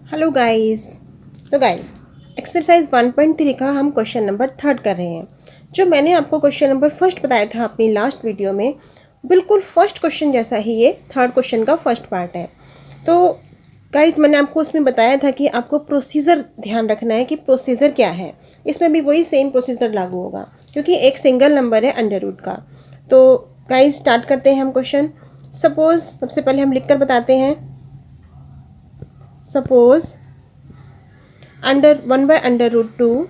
Hello guys. तो guys, exercise 1.3 का हम क्वेश्चन नंबर 3 कर रहे हैं। जो मैंने आपको क्वेश्चन नंबर फर्स्ट बताया था अपनी लास्ट वीडियो में, बिल्कुल फर्स्ट क्वेश्चन जैसा ही ये थर्ड क्वेश्चन का फर्स्ट पार्ट है। तो गाइस, मैंने आपको उसमें बताया था कि आपको प्रोसीजर ध्यान रखना है कि प्रोसीजर क्या है। इसमें भी वही सेम प्रोसीजर लागू होगा क्योंकि एक सिंगल नंबर है अंडर रूट का। तो गाइस, स्टार्ट करते हैं हम क्वेश्चन। सपोज सबसे पहले हम लिख कर बताते हैं। Suppose under 1/√2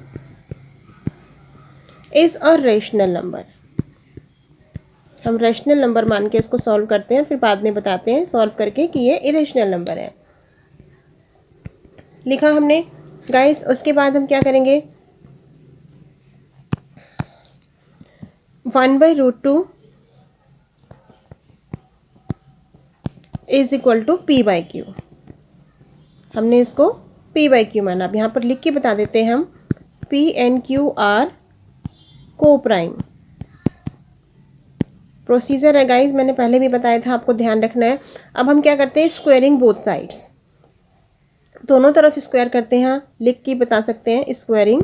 is a rational number. हम रेशनल नंबर मान के इसको सॉल्व करते हैं, फिर बाद में बताते हैं सॉल्व करके कि ये इरेशनल नंबर है। लिखा हमने गाइस। उसके बाद हम क्या करेंगे, 1/√2 इज इक्वल टू p/q। हमने इसको p/q माना। अब यहाँ पर लिख के बता देते हैं हम, p and q आर को प्राइम। प्रोसीजर है गाइस, मैंने पहले भी बताया था, आपको ध्यान रखना है। अब हम क्या करते हैं, स्क्वायरिंग बोथ साइड्स, दोनों तरफ स्क्वायर करते हैं। लिख के बता सकते हैं, स्क्वायरिंग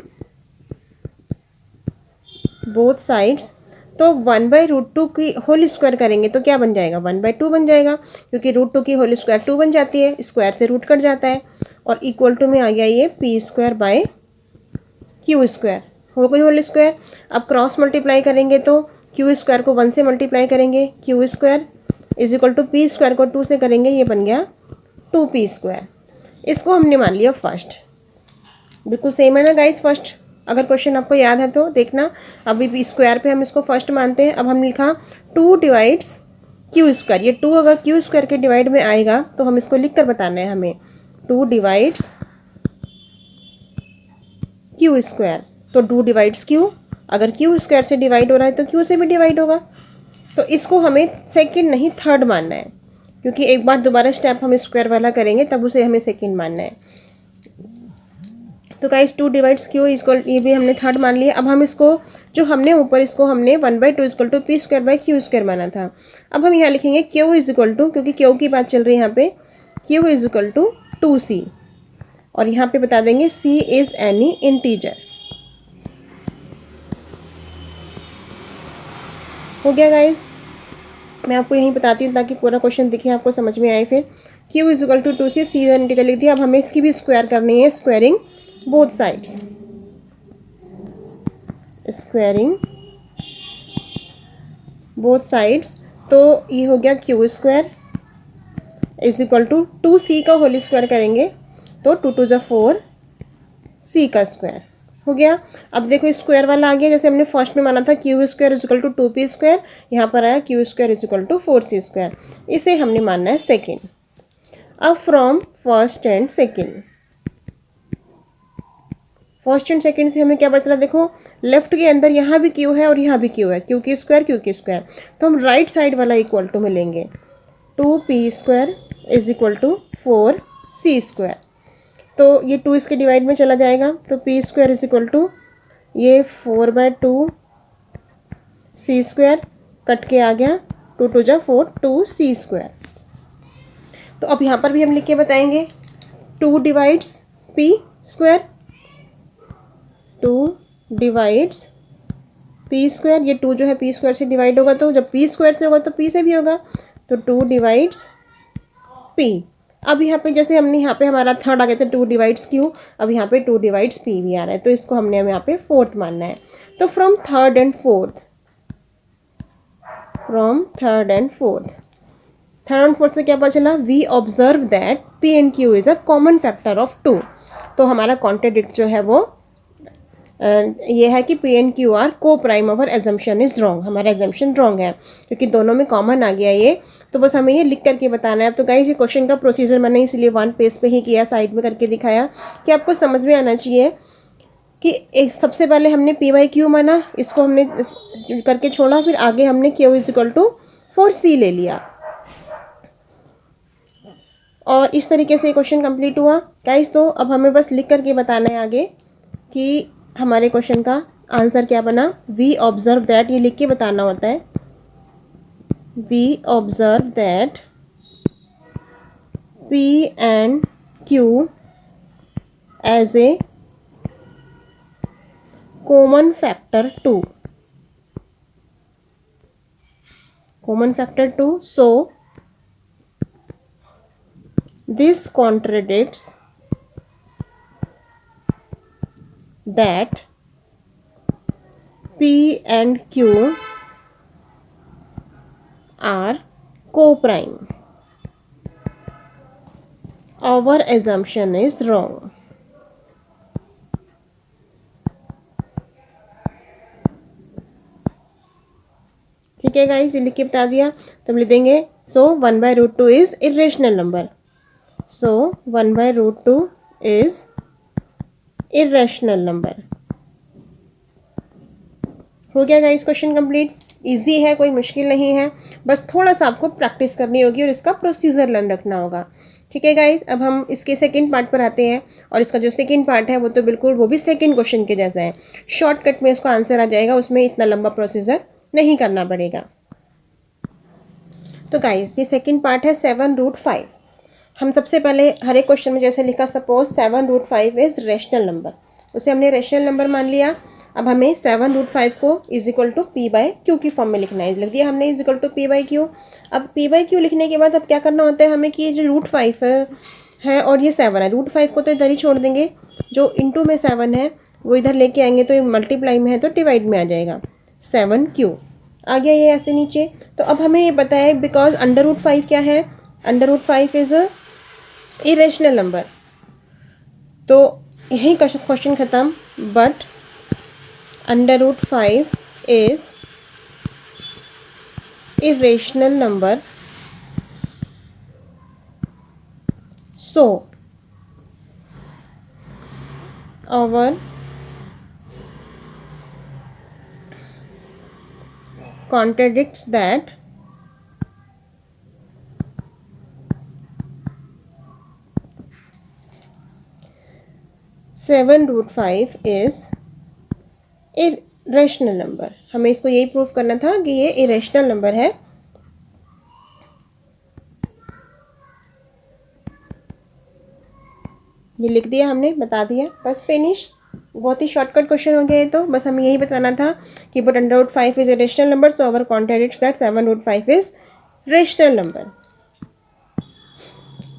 बोथ साइड्स। तो 1/√2 की होल स्क्वायर करेंगे तो क्या बन जाएगा, 1/2 बन जाएगा, क्योंकि √2 की होल स्क्वायर 2 बन जाती है, स्क्वायर से रूट कट जाता है। और इक्वल टू में आ गया ये p²/q², हो गई होल स्क्वायर। अब क्रॉस मल्टीप्लाई करेंगे तो q² को 1 से मल्टीप्लाई करेंगे, q² is equal to p² को 2 से करेंगे, ये बन गया 2p²। इसको हमने मान लिया फर्स्ट। बिल्कुल सेम है ना गाइस फर्स्ट। अगर क्वेश्चन आपको याद है तो देखना। अभी भी स्क्वायर पे हम इसको फर्स्ट मानते हैं। अब हम लिखा 2 डिवाइड्स q²। ये 2 अगर q² के डिवाइड में आएगा तो हम इसको लिख कर बताना है हमें, 2 डिवाइड्स q²। तो 2 डिवाइड्स q, अगर q² से डिवाइड हो रहा है तो q से भी डिवाइड होगा। तो इसको हमें सेकंड नहीं थर्ड मानना है, क्योंकि एक बार दोबारा स्टेप हम स्क्वायर वाला करेंगे तब उसे हमें सेकंड मानना है। तो गाइस 2 डिवाइड्स q इक्वल, ये भी हमने थर्ड मान लिया। अब हम इसको जो हमने ऊपर इसको हमने 1/2 इक्वल टू p²/q² माना था। अब हम यहाँ लिखेंगे q इज इक्वल टू, क्योंकि q की बात चल रही है यहाँ पे, q is equal to 2c। और यहाँ पे बता देंगे c इज एनी इंटीजर। हो गया गाइस। मैं आपको यहीं बताती हूँ ताकि पूरा क्वेश्चन दिखे, आपको समझ में आए। फिर q is equal to 2c, c integer लिख दिया। अब हमें इसकी भी स्क्वायर करनी है, squaring both sides. Squaring both sides, तो ये हो गया q² is equal to 2c का होल स्क्वायर करेंगे तो 2 2 4 c का स्क्वायर हो गया। अब देखो स्क्वायर वाला आ गया, जैसे हमने फर्स्ट में माना था q² is equal to 2p², यहाँ पर आया q² is equal to 4c²। इसे हमने मानना है सेकेंड। अब from first and second, first and second से हमें क्या पता चला, देखो लेफ्ट के अंदर यहाँ भी q है और यहाँ भी q है, q², तो हम राइट साइड वाला इक्वल टू में लेंगे, 2p² is equal to 4c²। तो ये 2 इसके डिवाइड में चला जाएगा, तो p² इज इक्वल टू ये 4/2 c² कट के आ गया, 2 2 जा 4 2c²। तो अब यहाँ पर भी हम लिख के बताएंगे, 2 डिवाइड्स p², 2 डिवाइड्स p²। ये 2 जो है p² से डिवाइड होगा, तो जब p² से होगा तो p से भी होगा, तो 2 डिवाइड्स p। अब यहाँ पे जैसे हमने यहाँ पे हमारा थर्ड आ गया था 2 डिवाइड्स q, अब यहाँ पे 2 डिवाइड्स p भी आ रहा है, तो इसको हमने यहाँ पे फोर्थ मानना है। तो from third and fourth, third and fourth से क्या पता चला, we observe that p and q is a common factor of 2। तो हमारा कॉन्ट्राडिक्ट जो है वो ये है कि p एंड q आर को prime, our assumption is wrong. हमारा एजम्पशन रॉन्ग है क्योंकि दोनों में कॉमन आ गया ये। तो बस हमें ये लिख करके बताना है। अब तो गाइस, ये क्वेश्चन का प्रोसीजर मैंने इसलिए 1 पेज पे ही किया, साइड में करके दिखाया कि आपको समझ में आना चाहिए कि एक सबसे पहले हमने p/q माना, इसको हमने करके छोड़ा, फिर आगे हमने q is equal to 4c ले लिया, और इस तरीके से क्वेश्चन कंप्लीट हुआ गाइस। तो अब हमें बस लिख करके बताना है आगे कि हमारे क्वेश्चन का आंसर क्या बना। वी ऑब्जर्व दैट, ये लिख के बताना होता है, we observe that p and q as a common factor 2. Common factor 2. So this contradicts that P and Q are co-prime. Our assumption is wrong. ठीक है गाइस, ये लिख के बता दिया। तो हम लिख देंगे सो 1/√2 is irrational number. So 1/√2 is irrational number. हो गया गाइस क्वेश्चन कंप्लीट। इजी है, कोई मुश्किल नहीं है, बस थोड़ा सा आपको प्रैक्टिस करनी होगी और इसका प्रोसीजर लर्न रखना होगा। ठीक है गाइस, अब हम इसके सेकंड पार्ट पर आते हैं और इसका जो सेकंड पार्ट है वो तो बिल्कुल वो भी सेकंड क्वेश्चन के जैसा है। शॉर्टकट में उसका आंसर आ जाएगा, उसमें इतना लंबा प्रोसीजर नहीं करना पड़ेगा। तो गाइस ये सेकंड पार्ट है 7√5। हम सबसे पहले हर एक क्वेश्चन में जैसे लिखा, सपोज 7√5 इज रेशनल नंबर, उसे हमने रेशनल नंबर मान लिया। अब हमें 7√5 को इज इक्वल टू P/Q की फॉर्म में लिखना है। लिख दिया हमने इज इक्वल टू P/Q। अब P/Q लिखने के बाद अब क्या करना होता है हमें कि ये जो √5 है और ये 7 है, √5 को तो इधर ही छोड़ देंगे, जो इंटू में 7 है वो इधर लेके आएंगे, तो ये मल्टीप्लाई में है तो डिवाइड में आ जाएगा। 7Q आ गया ये ऐसे नीचे। तो अब हमें ये पता है बिकॉज √5 क्या है, √5 इज इरेशनल नंबर। तो यही क्वेश्चन ख़त्म। But √5 is irrational number, so our contradicts that (7√5) is irrational number. हमें इसको यही प्रूव करना था कि ये इरेशनल नंबर है। ये लिख दिया हमने, बता दिया, बस फिनिश। बहुत ही शॉर्टकट क्वेश्चन हो गया ये तो। बस हमें यही बताना था कि but √5 is irrational number, so our contradicts that 7√5 is rational number.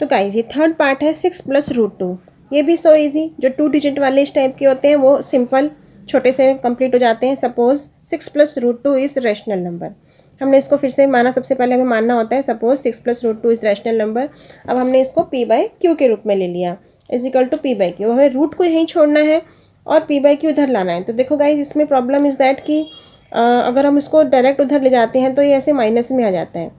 तो गाइस ये थर्ड पार्ट है 6 + √2। ये भी सो इजी, जो 2 डिजिट वाले इस टाइप के होते हैं वो सिंपल छोटे से कंप्लीट हो जाते हैं। Suppose 6 + √2 is rational number. हमने इसको फिर से माना, सबसे पहले हमें मानना होता है सपोज 6 + √2 इज रेशनल नंबर। अब हमने इसको P/Q के रूप में ले लिया, इज इक्वल टू P/Q। हमें रूट को यहीं छोड़ना है और P/Q इधर लाना है। तो देखो गाइज इसमें प्रॉब्लम इज दैट कि अगर हम इसको डायरेक्ट उधर ले जाते हैं तो ये ऐसे माइनस में आ जाता है।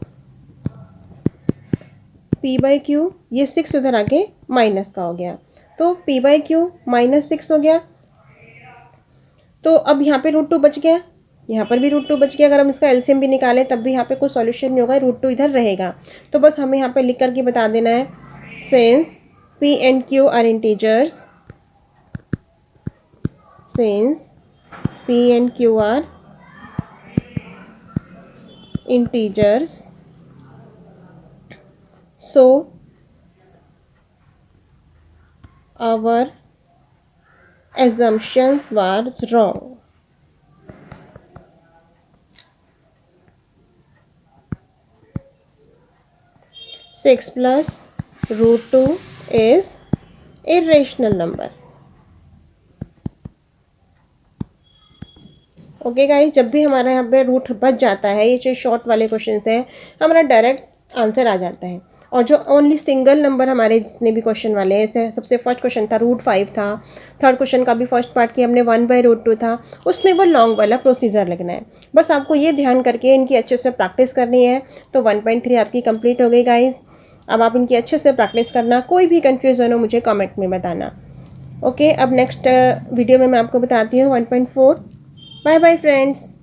P/Q ये 6 उधर आके माइनस का हो गया, तो P/Q -6 हो गया। तो अब यहाँ पे √2 बच गया, यहाँ पर भी √2 बच गया। अगर हम इसका एलसीएम भी निकालें तब भी यहाँ पे कोई सॉल्यूशन नहीं होगा, √2 इधर रहेगा। तो बस हमें यहाँ पे लिख करके बता देना है, since P and Q are integers, since P and Q are integers, so our assumptions was wrong. Six plus √2 is irrational number. Okay guys, जब भी हमारा यहाँ पे रूट बच जाता है, ये जो शॉर्ट वाले क्वेश्चन हैं, हमारा डायरेक्ट आंसर आ जाता है। और जो ओनली सिंगल नंबर हमारे जितने भी क्वेश्चन वाले हैं, जैसे सबसे फर्स्ट क्वेश्चन था √5 था, थर्ड क्वेश्चन का भी फर्स्ट पार्ट की हमने 1/√2 था, उसमें वो लॉन्ग वाला प्रोसीजर लगना है। बस आपको ये ध्यान करके इनकी अच्छे से प्रैक्टिस करनी है। तो 1.3 आपकी कंप्लीट हो गई गाइज। अब आप इनकी अच्छे से प्रैक्टिस करना, कोई भी कन्फ्यूज़न हो मुझे कमेंट में बताना। ओके, अब नेक्स्ट वीडियो में मैं आपको बताती हूँ 1.4। Bye bye friends.